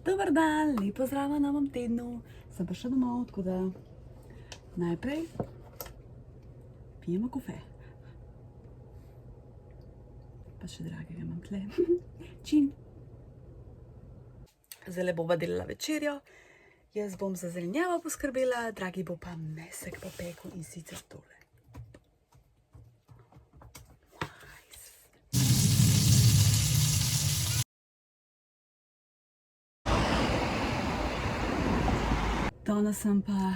Dober dan, lepo zdrav v novem tednu. Sem prišla domov, tako da najprej pijemo kofe. Pa še dragega imam tle. Čin. Zdaj bova delala večerjo. Jaz bom za zelenjavo poskrbela, dragi bo pa mesek popekel in sicer tole. Danes sem pa,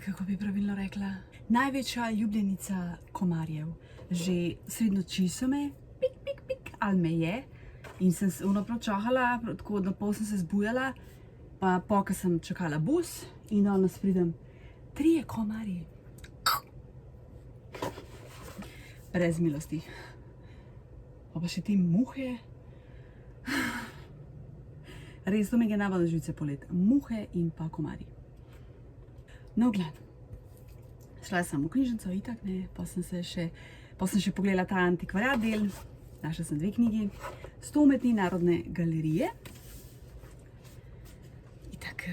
kako bi pravilno rekla, največja ljubljenica komarjev. Že sredi noči so me, pik, ali me je. In sem se prav čahala, tako na pol sem se zbujala, pa ko sem čakala bus in danes pridem 3 komarji. Brez milosti. Pa še te muhe. Res, to mi je najbolj na živce polet. Muhe in pa komarji. No, gled. Šla sem v knjižnico, itak ne, pa sem še pogledala ta antikvariat del. Našla sem 2 knjigi. 100 umetnin Narodne galerije. Itak,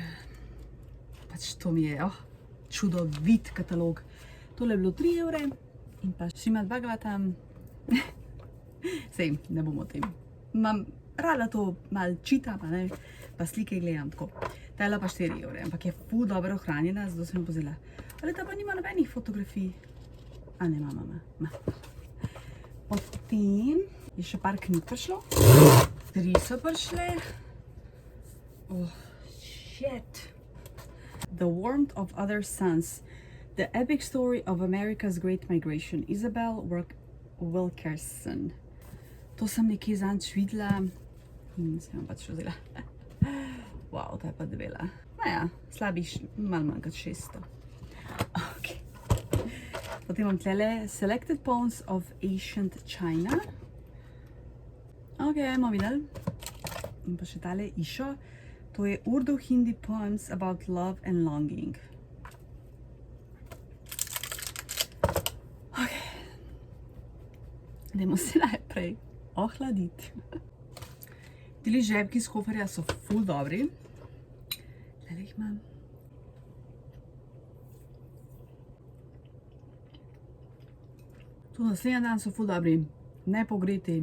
pač to mi je, čudovit katalog. Tole je bilo 3 evre in pa Šrimad Bhagavatam. Sej, ne bom o tem. Imam rada to malo čitam, pa slike gledam tako. Tela pa 4 evre, ampak je ful dobro ohranjena, zato sem jo pozela. Ali ta pa nima nobenih fotografij. A ne, ima. Potem je še par knjig prišlo. 3 so prišle. Oh, shit. The Warmth of Other Suns. The Epic Story of America's Great Migration. Isabel Wilkerson. To sem nekje zanj videla in sem jo pač vzela. Wow, ta je pa debela. Naja, slabih malo manj kot 600. Ok. Potem imam tlele Selected Poems of Ancient China. Ok, bomo videli. In pa še tale Isho. To je Urdu Hindi Poems about Love and Longing. Ok. Dajmo se najprej ohladiti. Tili žepki iz koferja so ful dobri. Tele jih imam. Tu naslednji dan so ful dobri. Nepogreti.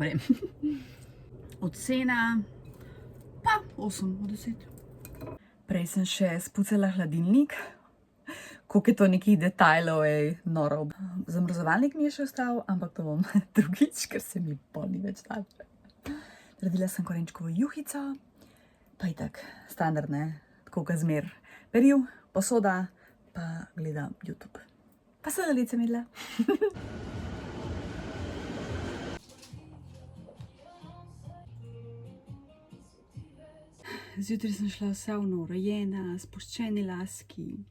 Vrem. Ocena pa 8 od 10. Prej sem še spucala hladilnik. Koliko je to nekih detajlov, noro. Zamrzovalnik mi je še ostal, ampak to bom drugič, ker se mi pol ni več dal. Naredila sem korenčkovo juhico, pa itak standardne, tako ga zmer peril, posoda, pa gledam YouTube. Pa se dalice medla. Zjutraj sem šla vsa rojena, spuščeni laski,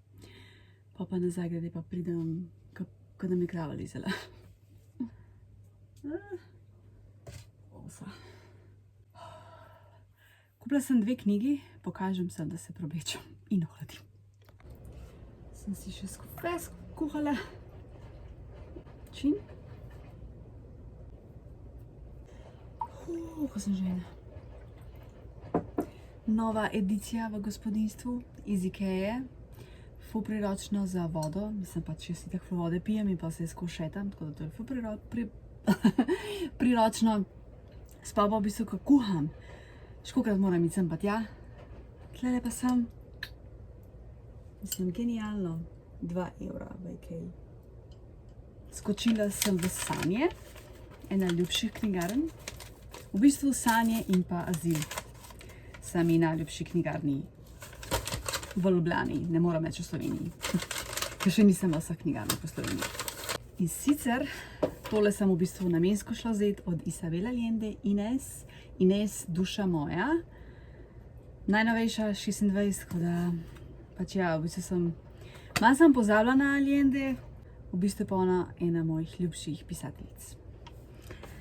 pa nazaj glede pa pridem, ko da mi krava lizala. Osa. Kupila sem 2 knjigi, pokažem se, da se probečam in ohladim. Sem si še kofe skuhala. Čin. Ko sem žena. Nova edicija v gospodinstvu iz Ikeje. Ful priročno za vodo. Mislim pač, jaz si tako vode pijem in pa se skošetam, tako da to je ful priročno. Spal pa v bistvu, ko kuham. Škokrat moram iti sem pa tja. Tlele pa sem. Mislim, genialno. 2 evra v Ikeji. Skočila sem v Sanje. Ena ljubših knjigarn. V bistvu Sanje in pa Azil. Sami najljubši knjigarni v Ljubljani. Ne moram več v Sloveniji. Ker še nisem v vseh knjigarnih v Sloveniji. In sicer, tole sem v bistvu namensko šla vzeti od Isabel Allende, Ines, Duša moja. Najnovejša, 26, tako da, pač ja, v bistvu malo sem pozabila na Allende, v bistvu pa ona ena mojih ljubših pisateljic.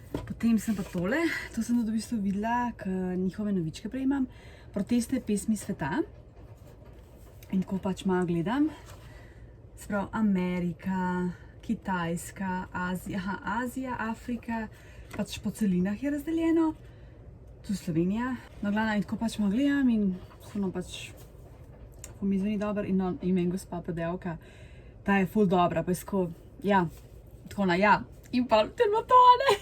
Potem sem pa tole, to sem tudi v bistvu videla, ker njihove novičke prej imam, Protestne pesmi sveta. In tako pač malo gledam. Sprav Amerika, Kitajska, Azija, Afrika, pač po celinah je razdeljeno. tu Slovenija. No, glavno, in tako pač malo gledam in ono pač po mi zveni dobro in meni gospa prodajalka, ta je ful dobra, pa je tako, ja, tako na ja. In pa temo to, ne?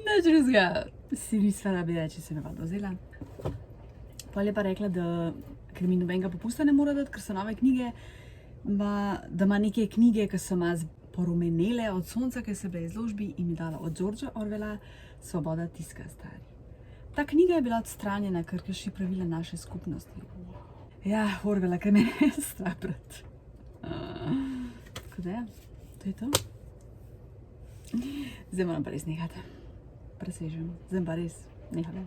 Nič drugega si nisva rabila, če se navadno vzela. Pol je pa rekla, da ker mi nobenega popusta ne mora dati, ker so nove knjige, da ima neke knjige, ki so malo porumenele od sonca, ki so bile izložbi in mi dala od Georgea Orwella Svoboda tiska, stari. Ta knjiga je bila odstranjena, ker krši pravila naše skupnosti. Ja, Orwella, ker me je strah brati. Tako da ja, to je to. Zdaj moram pa res nehati. Presežem. Zdaj pa res nehala.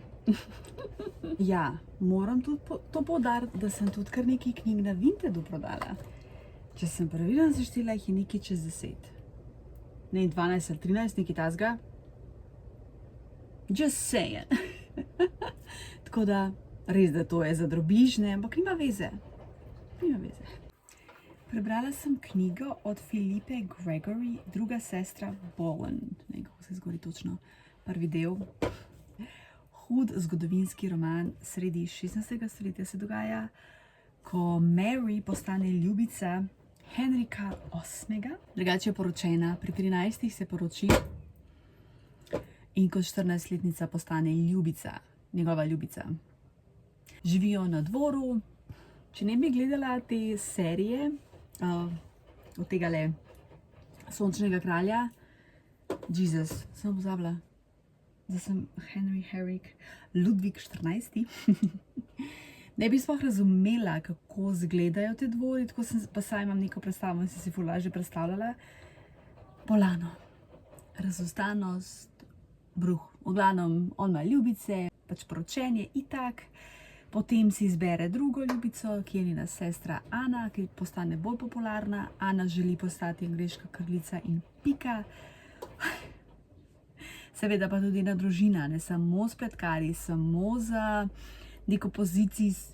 Ja, moram tudi to poudariti, da sem tudi kar nekaj knjig na Vintedu prodala. Če sem pravilno seštela, jih je nekaj čez 10. Ne 12 ali 13, nekaj tazga. Just saying. Tako da, res da to je za drobiž, ne, ampak nima veze. Nima veze. Prebrala sem knjigo od Philippe Gregory, Druga sestra Bowen. Ne vem, kako se zgodi točno prvi del. Hud zgodovinski roman sredi 16. stoletja se dogaja, ko Mary postane ljubica Henrika VIII. Drugače je poročena, pri 13 se poroči in kot 14-letnica postane ljubica, njegova ljubica. Živijo na dvoru. Če ne bi gledala te serije od tegale Sončnega kralja, Jesus, sem pozabila. Zdaj sem Ludvik 14. Ne bi sploh razumela, kako izgledajo te dvori, tako sem pa saj imam neko predstavo in sem si ful lažje predstavljala. Bolano, razustanost, bruh. V glavnem, on ima ljubice, pač poročen je itak, potem si izbere drugo ljubico, ki je njena sestra Ana, ki postane bolj popularna. Ana želi postati angleška kraljica in pika. Seveda pa tudi ena družina, ne samo spletkari, samo za neko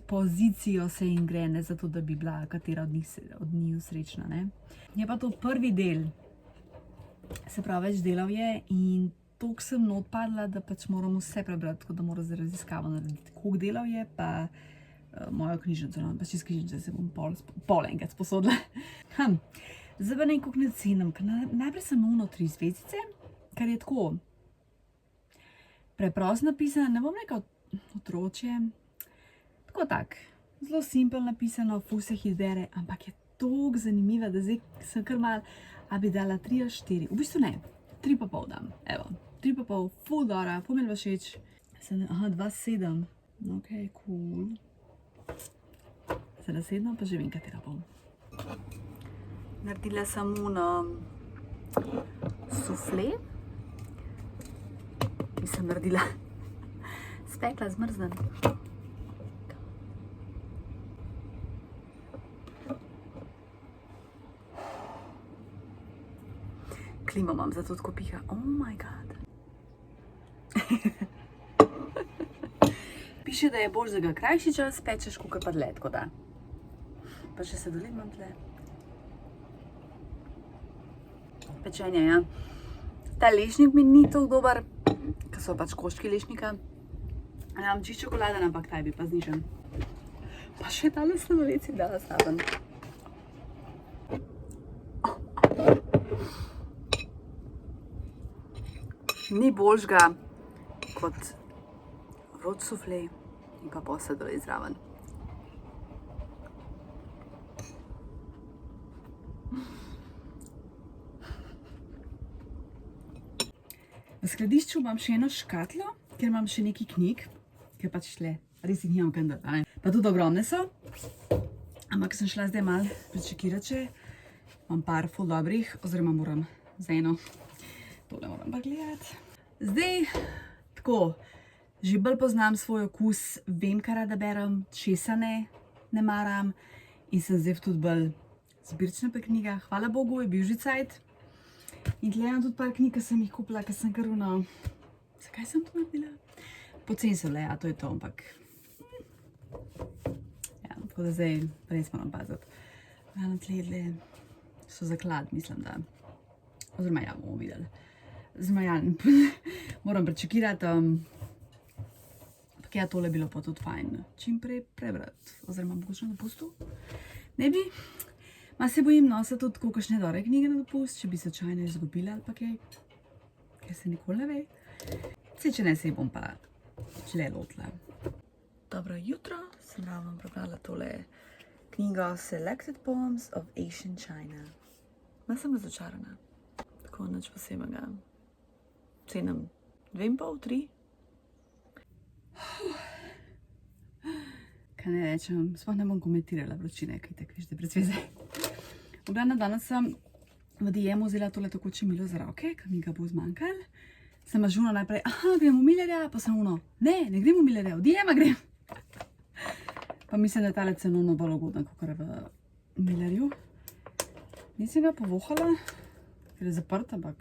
pozicijo se jim gre, ne zato, da bi bila katera od njih srečna, ne. Je pa to prvi del, se pravi več delov je in toliko sem not padla, da pač moram vse prebrati, tako da moram za raziskavo narediti, koliko delov je, pa mojo knjižnico, no, pač iz knjižnice se bom pol enkrat sposodila. Zdaj pa nekako ne cenim, ker najprej sem ono 3 zvezdice, kar je tako preprosto napisano, ne bom rekla otročje, tako tak, zelo simpel napisano, ful se jih bere, ampak je toliko zanimiva, da zdaj sem kar malo, a bi dala 3 ali 4, v bistvu ne, 3,5 dam, evo, 3,5, ful dora, ful mi je všeč, 2,7, ok, cool, za naslednjo pa že vem, katera bom. Naredila sem sufle, nisem naredila, spekla zmrznem. Klimo imam, zato tako piha, oh my god. Piše, da je bolj za ga krajši čas, pečeš kakor pa dlje, tako da. Pa še se dolim imam tle. Pečenje, ja. Ta lešnik mi ni tako dober, ker so pač koščki lešnika. Imam čist čokoladen, ampak taj bi pa znižen. Pa še tale sladoled si dala zraven. Ni boljšega kot vroč sufle in pa pol sladoled zraven. V skladišču imam še eno škatlo, ker imam še nekaj knjig, ker pač tle, res jih nimam kam dati, ne. Pa tudi ogromne so, ampak sem šla zdaj malo prečekirati še, imam par ful dobrih, oziroma moram z eno, tole moram pa gledati. Zdaj, tako, že bolj poznam svoj okus, vem, kaj rada berem, česa ne maram in sem zdaj tudi bolj zbirčna pri knjigah. Hvala Bogu, je bil že cajt. In tle imam tudi par knjig, ki sem jih kupila, ker sem kar zakaj sem to naredila? Poceni so bile, ja, to je to, ampak ja, tako da zdaj res moram paziti. Tle so zaklad, mislim, da, oziroma ja, bomo videli. Oziroma ja, moram prečekirati. Ampak ja, tole bilo pa tudi fajn čim prej prebrati. Oziroma mogoče na dopustu. Ne bi. Ma se bojim nositi tudi kakšne dobre knjige na dopust, če bi se slučajno izgubila ali pa kaj. Ker se nikoli ne ve. Saj, če ne, se bom pa šele lotila. Dobro jutro, sem ravno prebrala tole knjigo Selected Poems of Ancient China. Ma sem razočarana. Tako nič posebnega. Cenim 2,5, 3. Kaj ne rečem, sploh ne bom komentirala vročine, kaj tako viš, da predsveze. V glavnem danes sem v DM-u vzela tole tekoče milo za roke, ker mi ga bo zmanjkalo. Sem žuna najprej, grem v Millerja, pa sem ne grem v Millerja, v DM-a grem. Pa mislim, da je tale cenovno bolj ugodna, kakor v Millerju. Nisem ga povohala, ker je zaprt, ampak.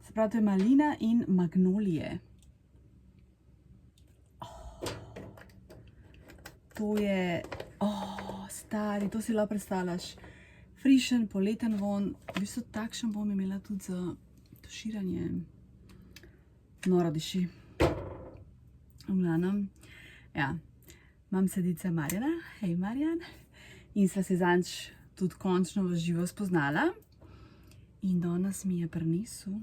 Se pravi, to je malina in magnolije. To je, stari, to si lahko predstavljaš. Frišen, poleten von, v bistvu takšen bom imela tudi za tuširanje. Noro diši. V glavnem, ja, imam sedica Marjana, hej Marjan, in sva se zanč tudi končno v živo spoznala. In danes mi je prinesel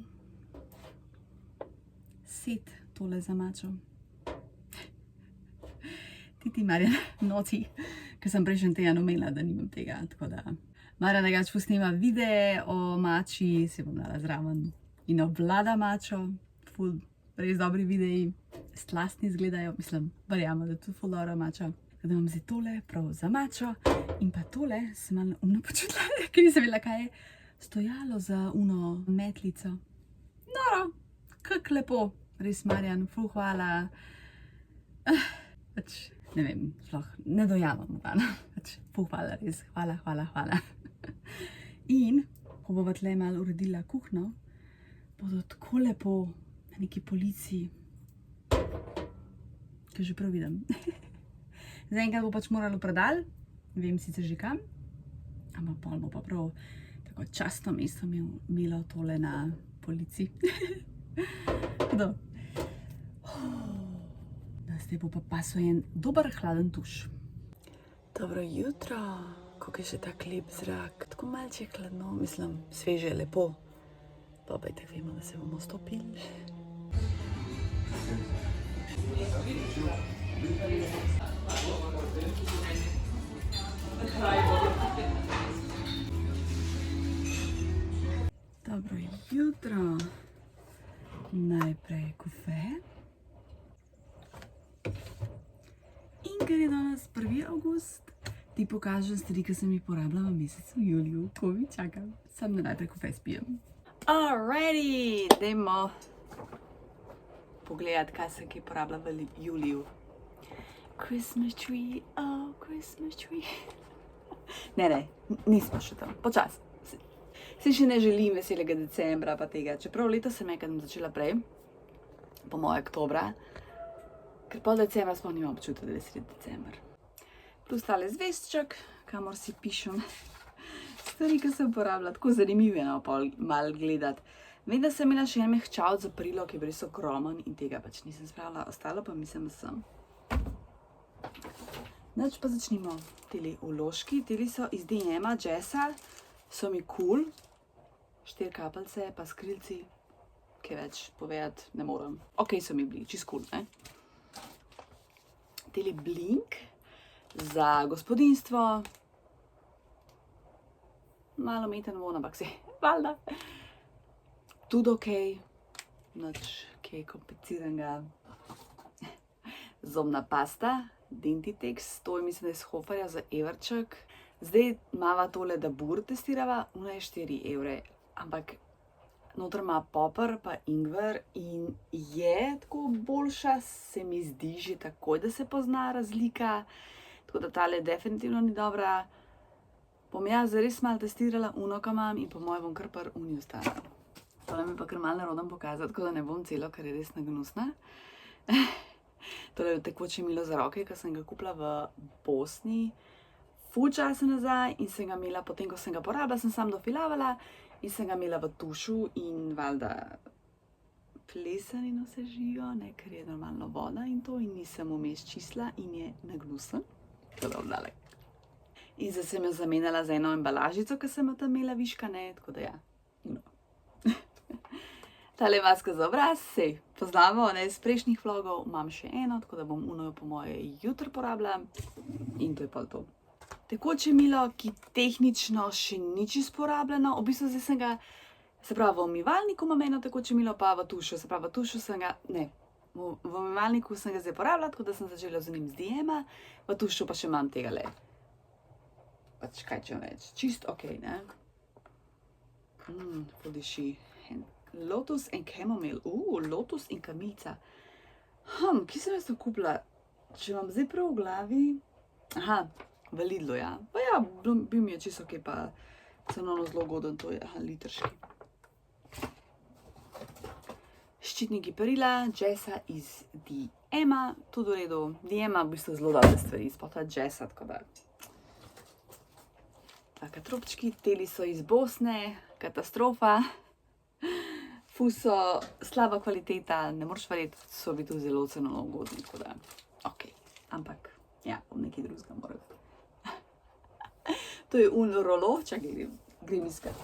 set tole za mačo. Ti Marjan, noti, ker sem prejšnji teden omenila, da nimam tega, tako da. Marjan negač posnema videe o mači, se bom dala zraven in obvlada mačo, ful, res dobri videi, slastni izgledajo, mislim, verjamem, da je tudi ful dobra mača. Tako da imam zdaj tole prav za mačo in pa tole sem malo neumno počutila, ker nisem vedela, kaj je stojalo za uno metlico. Noro, kak lepo, res Marjan, ful hvala. Ne vem, sploh ne dojamem, ful hvala, res, hvala. In, ko bova tle malo uredila kuhno, bodo tako lepo na neki polici, ki že prav vidim. Zaenkrat bo pač moralo predal, vem sicer že kam, ampak pol bo pa prav tako častno mesto imelo tole na polici. Kdo? Zdaj bo pa pasel en dober hladen tuš. Dobro jutro, kako je še tak lep zrak. Tako malce hladno, mislim, sveže, lepo. Pa tako vemo, da se bomo stopili. Dobro jutro. Najprej kofe. In ker je danes 1. avgust, ti pokažem stvari, ki sem jih porabila v mesecu juliju. Ko mi čakam, sam da najprej kofe spijem. Alrighty, dajmo pogledati, kaj sem kaj porabila v juliju. Christmas tree, oh Christmas tree. Ne, nismo še tam, počas. Se še ne želim veselega decembra pa tega, čeprav leto sem enkrat začela prej, po moje oktobra, ker pol decembra sploh nimam občutka, da je sredi december. Plus tale zvešček, kamor si pišem stvari, ki sem uporabila, tako zanimive, no, pol malo gledati. Vem, da sem imela še en mehčavc za perilo, ki je bil res ogromen in tega pač nisem spravila, ostalo pa mislim, da sem. Nič pa začnimo. Teli vložki, teli so iz DM-a, Jessa, so mi cool. 4 kapljice, pa skrilci, kaj več povedati ne morem. Ok, so mi bili, čist cool, ne? Teli blink za gospodinjstvo. Malo meten von, ampak si, valjda. Tudi ok, nič kaj kompliciranega. Zobna pasta, Dentitex, to je mislim, da je iz Hoferja za evrček. Zdaj imava tole, da bur testirava, ona je 4 evre, ampak noter ima poper pa ingver in je tako boljša, se mi zdi že takoj, da se pozna razlika, tako da tale definitivno ni dobra. Bom jaz res malo testirala uno, ko imam in po moje bom kar par uni ostala. Tole mi pa kar malo nerodam pokazati, tako da ne bom celo, ker je res nagnusna. Tole je tekoče milo za roke, ki sem ga kupila v Bosni ful časa nazaj in sem ga imela, potem ko sem ga porabila, sem sam dofilavala In sem ga imela v tušu in valjda plesen in vse živo, ne, ker je normalno voda in to, in nisem vmes čistila in je nagnusen. Tako da in zdaj sem jo zamenjala za eno embalažico, ki sem jo tam imela viška, ne, tako da ja. No. Tale maska za obraz, sej poznamo, ne, iz prejšnjih vlogov, imam še eno, tako da bom uno po moje jutri porabila in to je pa to. Tekoče milo, ki tehnično še ni čisto porabljeno, v bistvu zdaj sem ga, se pravi v umivalniku imam eno tekoče milo, pa v tušu, se pravi v tušu sem ga, ne, v umivalniku sem ga zdaj porabila, tako da sem začela z njim z Diema, v tušu pa še imam tega le. Pač kaj če reči, čist ok, ne. Podiši. Lotus in chamomile, lotus in kamilica. Kje sem jaz to kupila? Če vam zdaj prav v glavi, aha, v Lidlu, ja. Pa ja, bil mi je čisto ok, pa cenovno zelo ugoden, to je, litrški. Ščitniki perila, Jessa iz Diema, tudi v redu. Diema v bistvu zelo dobre stvari, sploh ta Jessa, tako da. Taka tropčki, teli so iz Bosne, katastrofa. Ful so slaba kvaliteta, ne moreš verjeti, so biti zelo cenovno ugodni, tako da, ok. Ampak, ja, bom nekaj drugega moral. To je rolo, čakaj, grem iskat.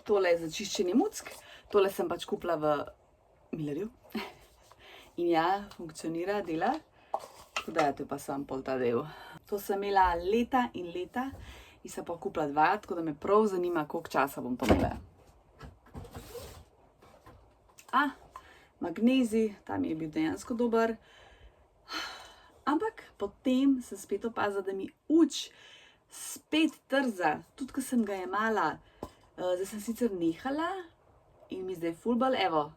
Tole je za čiščenje muck, tole sem pač kupila v Millerju. In ja, funkcionira, dela, tako da, to je pa sam pol ta del. To sem imela leta in leta in sem pa kupila 2, tako da me prav zanima, koliko časa bom to imela. Magnezij, tam je bil dejansko dober. Ampak potem sem spet opazila, da mi spet trza, tudi ko sem ga jemala. Zdaj sem sicer nehala in mi zdaj ful bolj, evo,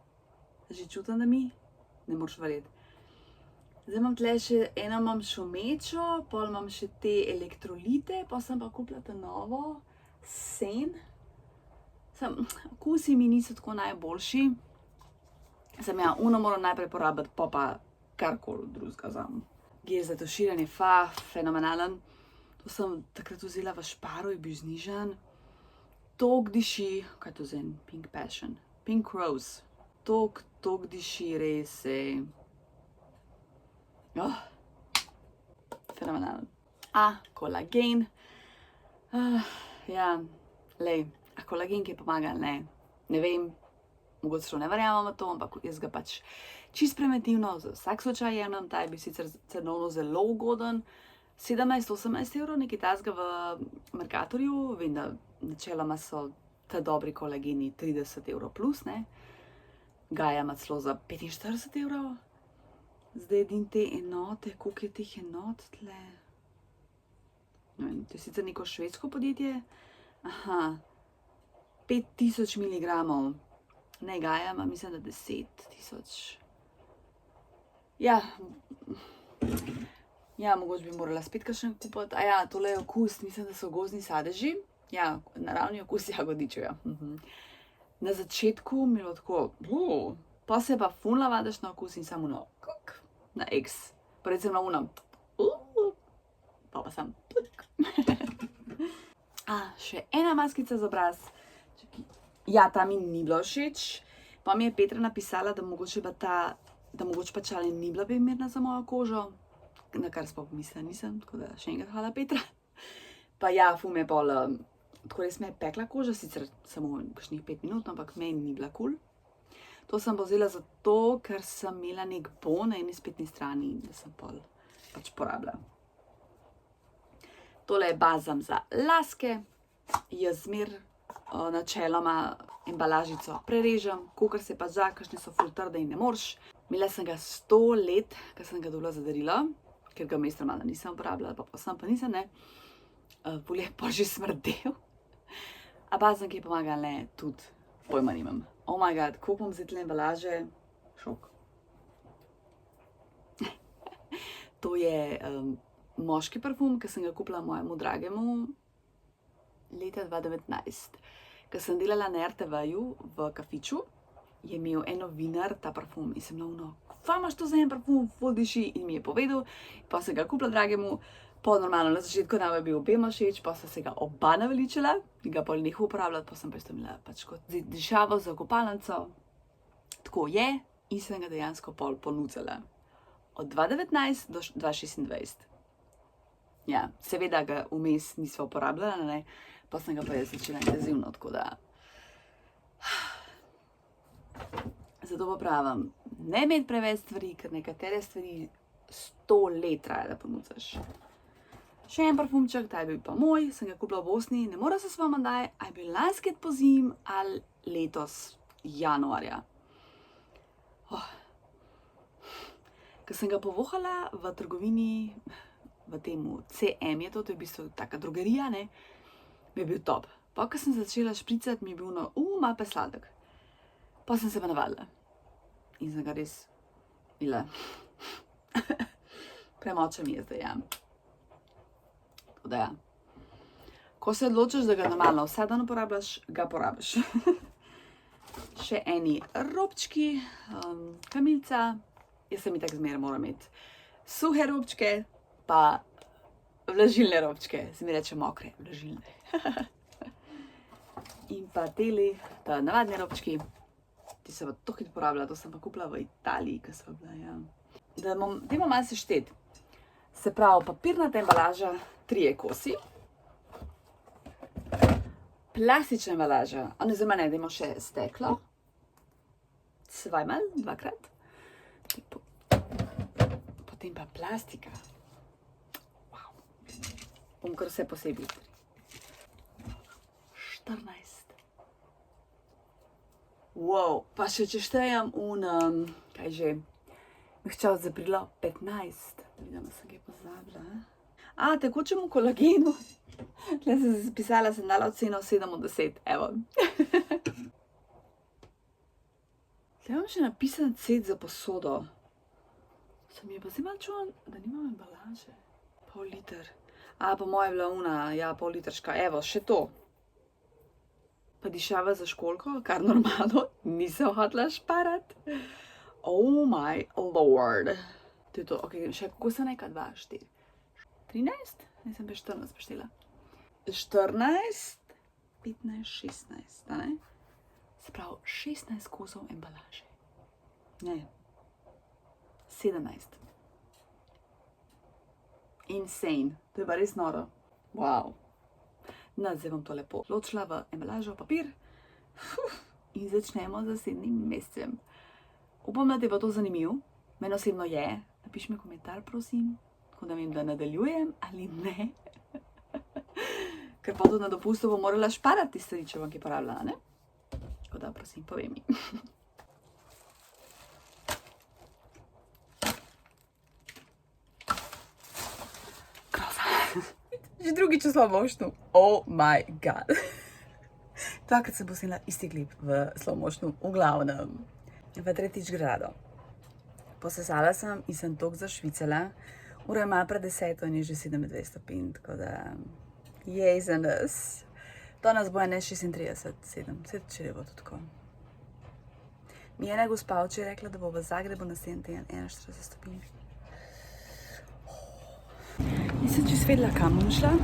že čutim, da mi, ne moreš verjeti. Zdaj imam tle še, eno imam šumečo, pol imam še te elektrolite, pa sem pa kupila ta novo, sen. Okusi mi niso tako najboljši. Sem ja, uno moram najprej porabiti, pa karkoli drugega vzamem. Gel za tuširanje, fenomenalen. To sem takrat vzela v Sparu, je bil znižan. Tok diši, kaj je to zdaj, Pink Passion, Pink Rose. Tok diši, res je. Fenomenalen. Kolagen. Ja, lej, kolagen, ki je pomagal, ne vem. Mogoče šlo ne verjamem v to, ampak jaz ga pač čist preventivno, za vsak slučaj jemljem, ta je bil sicer cenovno zelo ugoden, 17-18 evrov, nekaj takega v Mercatorju, vem, da načeloma so ta dobri kolageni 30 evrov plus, ne. Gaja ima celo za 45 evrov. Zdaj edin te enote, koliko je teh enot tle? Ne vem, to je sicer neko švedsko podjetje. 5000 miligramov. Ne, Gaja ima, mislim, da 10 000. Ja, mogoče bi morala spet kakšen kupiti. Tole je okus, mislim, da so gozdni sadeži. Ja, naravni okus jagodičev, ja. Na začetku mi je bilo tako, pa se pa ful navadiš na okus in samo na X. Predvsem na uno, pa sam. Še ena maskica za obraz. Ja, ta mi ni bila všeč, pa mi je Petra napisala, da mogoče pa čale ni bila primerna za mojo kožo, na kar sploh mislila nisem, tako da še enkrat hvala Petra. Pa ja, ful me je pol, tako res me je pekla koža, sicer samo kakšnih 5 minut, ampak meni ni bila kul. To sem vzela zato, ker sem imela nek bon na eni spletni strani in da sem pol pač porabila. Tole je balzam za laske, jaz zmer načeloma embalažico prerežem, kakor se pa da, kakšne so ful trde in ne moreš. Imela sem ga 100 let, ker sem ga dobila za darilo, ker ga vmes normalno nisem uporabljala, pa sem pa nisem, ne. Ful je pa že smrdel. A balzam, ki je pomagal, ne, tudi pojma nimam. Oh my god, koliko bom zdaj tle embalaže, šok. To je moški parfum, ki sem ga kupila mojemu dragemu leta 2019. Ko sem delala na RTV-ju v kafiču, je imel en novinar ta parfum in sem bila ono, kva imaš to za en parfum, ful diši, in mi je povedal, pa sem ga kupila dragemu, Po normalno, na začetku nam je bil obema všeč, pa so se ga oba naveličila in ga pol nehal uporabljati, pa sem pač to imela pač kot dišavo za kopalnico. Tako je in sem ga dejansko pol ponudila. Od 2019 do 2026. Ja, seveda ga vmes nisva uporabljala, ne? Pa sem ga pa jaz začela intenzivno, tako da... Zato pa pravim, ne imeti preveč stvari, ker nekatere stvari 100 let traja, da ponucaš. Še en parfumček, ta je bil pa moj, sem ga kupila v Bosni, ne mora se s vama daj, a je bil lanski let pozim ali letos januarja. Ko sem ga povohala v trgovini, v temu CM je to je v bistvu taka drogerija, ne, mi je bil top. Pa, ko sem začela špricati, mi je bil malo pa sladek. Pa sem se pa navadila. In sem ga res bila. Premoča mi je zdaj, ja. Tako da ja. Ko se odločiš, da ga normalno vsak dan uporabljaš, ga porabiš. Še eni robčki, kamilca. Jaz sem itak zmeraj moram imeti suhe robčke, pa vlažilne robčke. Se mi reče mokre, vlažilne. In pa teli, ta navadni robčki. Ti se pa to hitro uporablja, to sem pa kupila v Italiji, ko sva bila, ja. Dajmo malo sešteti. Se pravi, papirnata embalaža, 3 kosi. Plastična embalaža, oziroma ne, dajmo še steklo. Svajmal, 2-krat. Potem pa plastika. Wow. Bom kar vse posebej. 14. Wow, pa še če štejem kaj že, mehčal za aprila 15. Vidim, da sem kaj pozabila. Tekočemu kolagenu. Tle sem se zapisala, sem dala oceno 7 od 10, evo. Tle imam še napisan cet za posodo. Se mi je pa zdaj malo čudan, da nimam embalaže. Pol liter. Po moje je bila ja, pol litrška, evo, še to. Pa dišava za školjko, kar normalno nisem hotela šparati. Oh my lord. To je to, ok, še kako sem neka, 2, 4, 13? Nisem pa 14 poštela. 14, 15, 16, a ne? Se pravi, 16 kosov embalaže. Ne, 17. Insane, to je pa res noro. Wow. No, zdaj bom to lepo ločila v embalažo, papir in začnemo z naslednjim mesecem. Upam, da ti bo to zanimivo. Meni osebno je. Napiši mi komentar, prosim, tako da vem, da nadaljujem ali ne. Ker pa tudi na dopustu bom morala šparati stvari, če bom kaj porabljala, ne? Tako da, prosim, povej mi. Že drugič v slow motionu. Oh my god. Dvakrat sem posnela isti klip v slow motionu, v glavnem. V 3. gradu. Posesala sem in sem toliko zašvicala. Ura je malo pred 10 in je že 27 stopinj, tako da... Jej za nas. To nas bo 36, 7, če bo to tako. Mi je ena gospa včeraj rekla, da bo v Zagrebu naslednji teden 41 stopinj. Nisem čisto vedela, kam bom šla,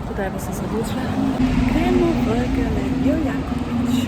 tako da sem se odločila. Gremo v galerijo Jakopič.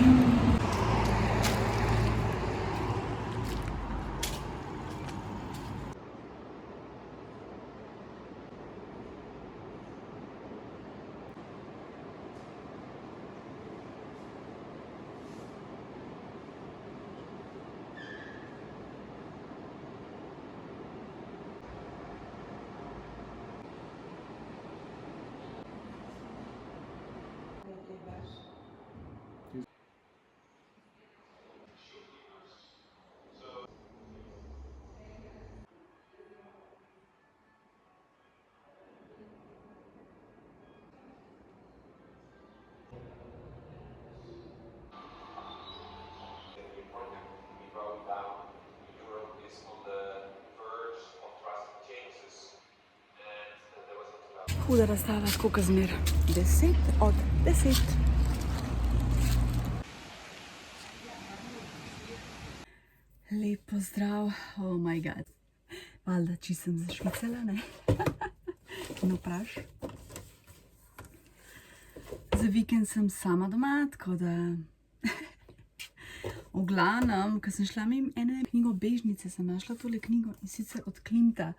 Huda razstava, skoka zmer. 10 od 10. Lep pozdrav, oh my god. Valjda, če sem zašvicala, ne? No praš. Za vikend sem sama doma, tako da v glavnem, ko sem šla mimo ene knjigobežnice, sem našla tole knjigo in sicer od Klimta.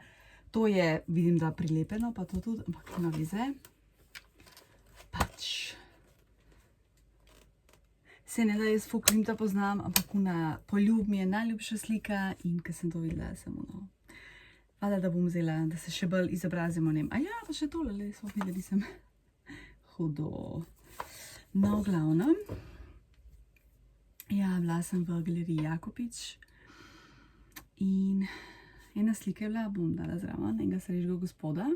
To je, vidim, da prilepljeno, pa to tudi, ampak nima veze. Pač. Se ne da jaz ful Klimta poznam, ampak ona Poljub mi je najljubša slika in ko sem to videla, sem ono. Hvala, da bom vzela, da se še bolj izobrazim o njem. A ja, pa še tole, smo videli sem. Hudo. No, v glavnem. Ja, bila sem v galeriji Jakopič in ena slika je bila, bom dala zraven, enega starejšega gospoda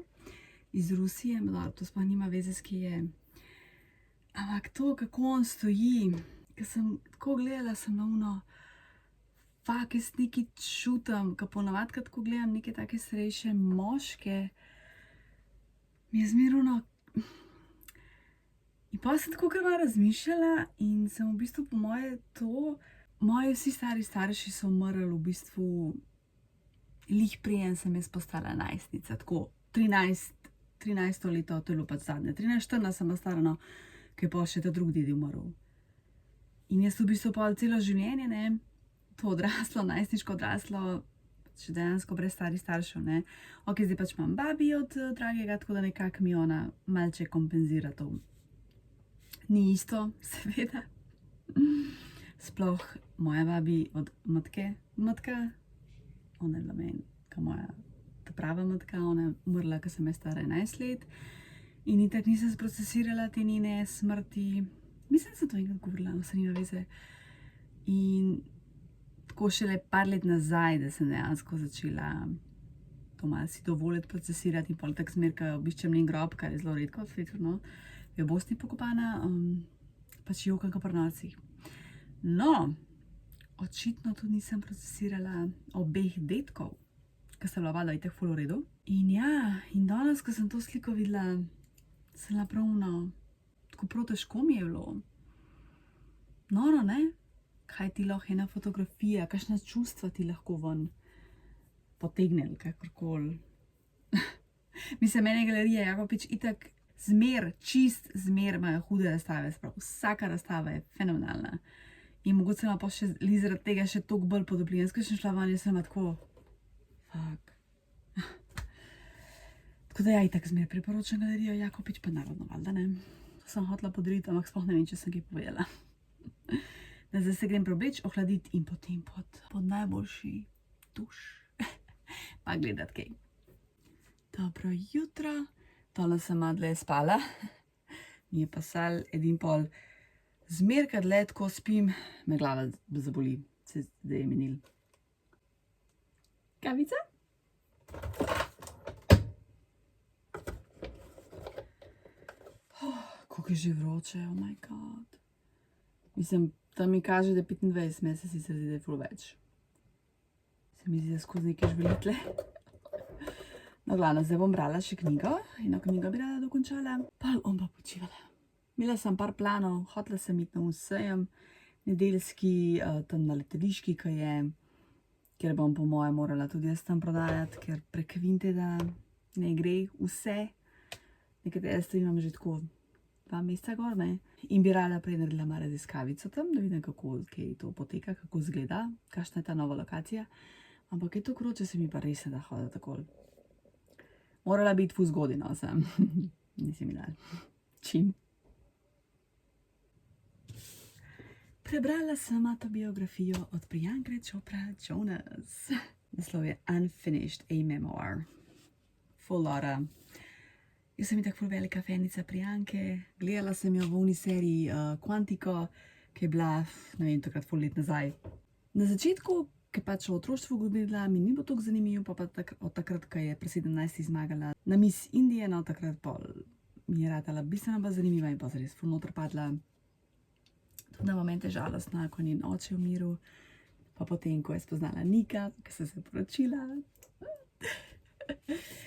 iz Rusije, to sploh nima veze, s kje je. Ampak to, kako on stoji, ko sem tako gledala, sem na ono, fak, jaz nekaj čutim, ko ponavadi, ko gledam neke take starejše moške, mi je zmerno. In pa sem tako kar malo razmišljala in sem v bistvu po moje to, moji vsi starši so umrli v bistvu lih preden sem jaz postala najstnica, tako 13 leto, to je bilo pač zadnje, 13-14 sem bila stara, no, ko je pa še ta drugi dedi umrl. In jaz v bistvu pa celo življenje, ne, to odraslo, najstniško odraslo, še dejansko brez starih staršev, ne. Ok, zdaj pač imam babi od dragega, tako da nekako mi ona malce kompenzira to. Ni isto, seveda. Sploh moja babi od matke, ona je bila meni, ka moja ta prava matka, ona je umrla, ko sem je stara 11 let in itak nisem sprocesirala te njene smrti. Mislim, da sem to enkrat govorila, no, se nima veze. In tako šele par let nazaj, da sem dejansko začela to malo si dovoliti procesirati in pol tak smer, ko obiščem njen grob, kar je zelo redko, no, je v Bosni pokopana, pač jokam ka pri nocih. No, očitno tudi nisem procesirala obeh dedkov, ko sta bila valjda itak ful v redu. In ja, in danes, ko sem to sliko videla, sem bila prav ono, tako prav težko mi je bilo. Noro, ne? Kaj ti lahko ena fotografija, kakšna čustva ti lahko ven potegne, kakorkoli. Mislim, mene galerija Jakopič itak čist zmer imajo hude razstave, sprav vsaka razstava je fenomenalna. In mogoče sem pa še zaradi tega še toliko bolj podopljenja. Ko sem šla van, jaz sem tako, fak. Tako da ja, itak zmer priporočam galerijo Jakopič, pa narodno valjda, ne. To sem hotela podariti, ampak sploh ne vem, če sem kaj povedala. Da zdaj se grem probleč, ohladiti in potem pod najboljši duš. Pa gledat kaj. Dobro jutro. Tole sem malo dlje spala, mi je pasal edin pol. Zmer, kad dlje tako spim, me glava zaboli, se zdaj je minil. Kavica? Koliko je že vroče, oh my god. Mislim, tam mi kaže, da je 25, meni se sicer zdi, da je ful več. Se mi zdi, da skozi neke žvelitle. No, glavno, zdaj bom brala še knjigo, eno knjigo bi rada dokončala, pol bom pa počivala. Imela sem par planov, hotela sem iti na sejem, nedeljski, tam na letališki, ki je, kjer bom po moje morala tudi jaz tam prodajati, ker prek Vinteda ne gre vse. Nekatere stvari imam že tako 2 meseca gor, ne. In bi rada prej naredila malo raziskavico tam, da vidim, kako to poteka, kako izgleda, kakšna je ta nova lokacija. Ampak je to kroče, se mi pa res ne da hoditi takole. Morala biti ful zgodaj, no, sem. Nisi mi dala. Čim. Prebrala sem autobiografijo od Priyanke Chopra Jonas. Naslov je Unfinished, a memoir. Ful lora. Jaz sem itak ful velika fanica Priyanke. Gledala sem jo v oni seriji Quantico, ki je bila, ne vem, takrat ful let nazaj. Na začetku, ki pač v otroštvu gledala, mi ni bilo toliko zanimivo, pa od takrat, ko je pri 17 zmagala na Miss Indije, no, takrat pol mi je ratala bistveno bolj zanimiva in pa zares ful noter padla. Tudi na momente žalostna, ko njen oče umiril, pa potem, ko je spoznala Nika, ko sem se poročila.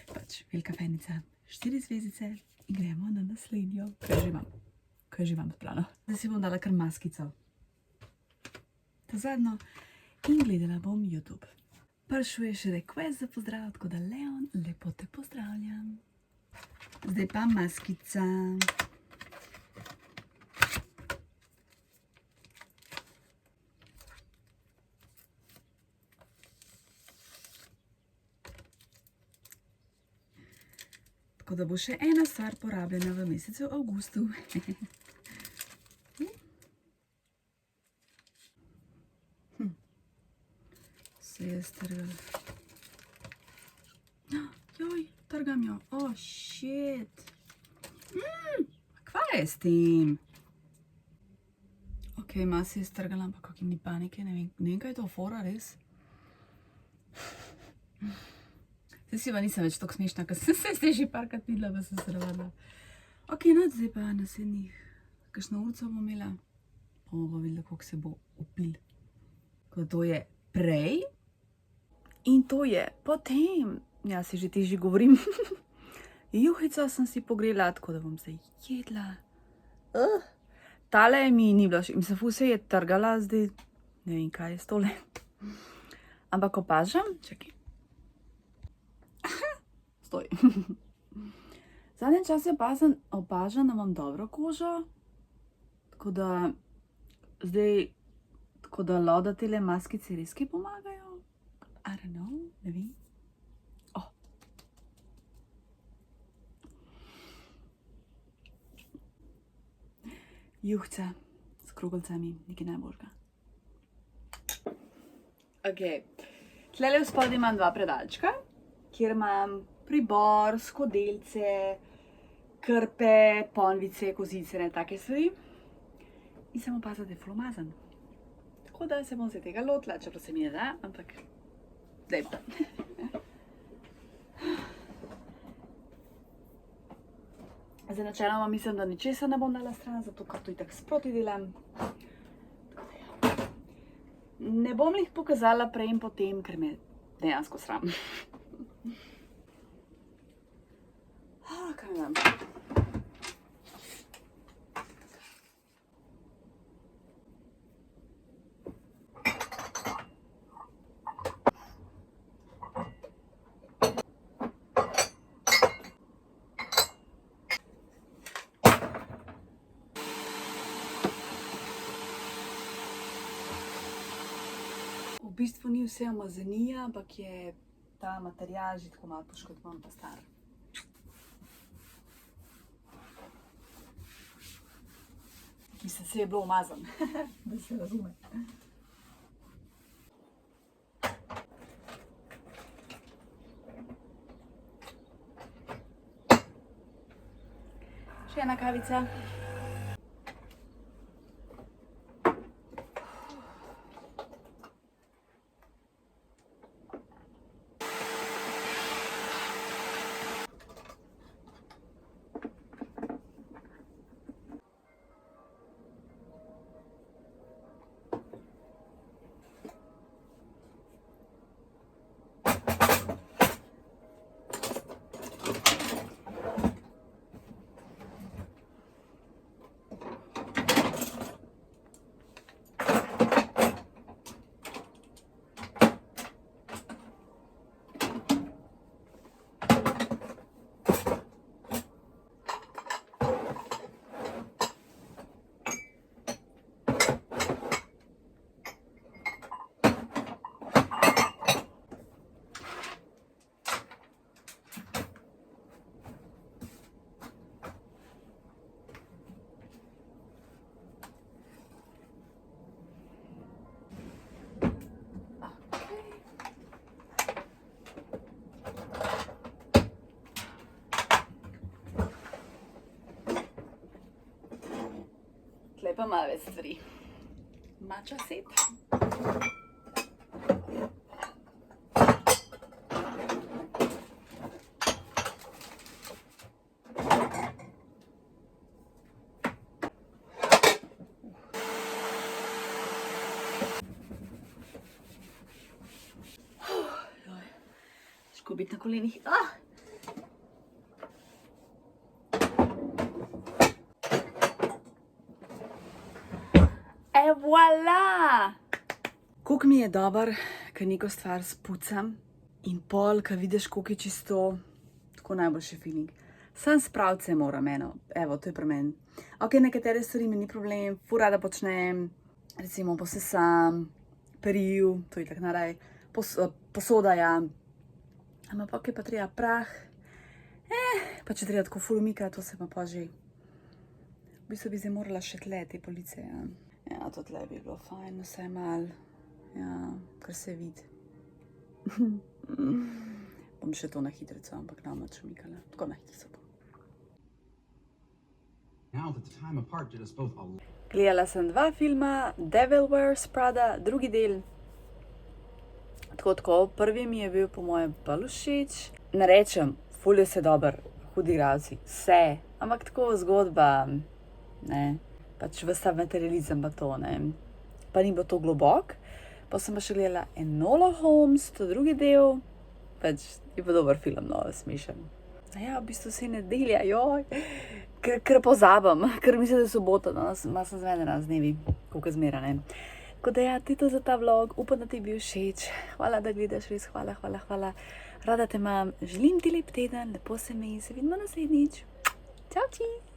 Pač, velika fanica, 4 zvezdice in gremo na naslednjo. Kaj že imam splano. Zdaj si bom dala kar maskico. Ta zadnjo. In gledala bom YouTube. Prišel je še request za pozdrav, tako da Leon, lepo te pozdravljam. Zdaj pa maskica. Tako da bo še ena stvar porabljena v mesecu avgustu. Se je strgal. Joj, trgam jo. Oh, shit. Kva je s tem? Ok, ma se je strgala, ampak kakor ni panike, ne vem, kaj je to fora, res. Zdaj si pa nisem več tako smešna, ker sem se že parkrat videla, pa sem se navadila. Ok, no, zdaj pa naslednjih, kakšno urico bom imela, pa bomo videla, koliko se bo upil. Ko to je prej in to je potem. Ja, si že težje govorim. Juhico sem si pogrela, tako da bom zdaj jedla. Tale mi ni bila, mislim, ful se je trgala, zdaj ne vem, kaj je s tole. Ampak opažam, čakaj. Stoj. Zadnje čase opažam, da imam dobro kožo, tako da zdaj, tako da loda tele maskice res kaj pomagajo. I don't know, ne vem. Juhca s krogelcami, nekaj najboljega. Ok, tlele v spodaj imam dva predalčka, kjer imam pribor, skodelce, krpe, ponvice, kozice, ne take stvari. In sem opazila, da je ful umazan. Tako da se bom zdaj tega lotila, čeprav se mi ne da, ampak dajmo. Zdaj načeloma mislim, da ničesar ne bom dala stran, zato ker to itak sproti delam. Ne bom jih pokazala prej in potem, ker me dejansko sram. Kaj dam? V bistvu ni vse umazanija, ampak je ta material že tako malo poškodovan pa star. Mislim, se je bilo umazan, da se razume. Še ena kavica. Tle pa malo več stvari. Mača set. Težko biti na kolenih. Voilà! Koliko mi je dober, ker neko stvar spucam in pol, ker vidiš, koliko je čisto, tako najboljši feeling. Sam spraviti se moram eno, evo, to je pri meni. Ok, nekatere stvari mi ni problem, ful rada počnem, recimo posesam, peril, to je tako naraj, posoda, ja. Ampak ok, pa treba prah, pa če treba tako ful umikati, to se pa že. V bistvu bi zdaj morala še tle te police, ja. Ja, to tle bi bilo fajn, vsaj malo, ja, kar se vidi. Bom še to na hitrico, ampak nam nič umikala, tako na hitrico bom. Gledala sem 2 filma, Devil Wears Prada, drugi del. Tako, prvi mi je bil po mojem bolj všeč. Ne rečem, ful je se dober, hudi igralci, vse, ampak tako zgodba, ne, pač ves ta materializem pa to, ne. Pa ni bilo to globok. Pa sem pa še gledala Enola Holmes, to drugi del, pač je pa dober film, no, smešen. Ja, v bistvu se nedelja, joj, ker pozabim, ker mislim, da je sobota, no, malo sem zvedena z dnevi, koliko zmera, ne. Tako da ja, to je to za ta vlog, upam, da ti je bil všeč, hvala, da gledaš, res hvala, rada te imam, želim ti lep teden, lepo se mi, se vidimo naslednjič, čau, či!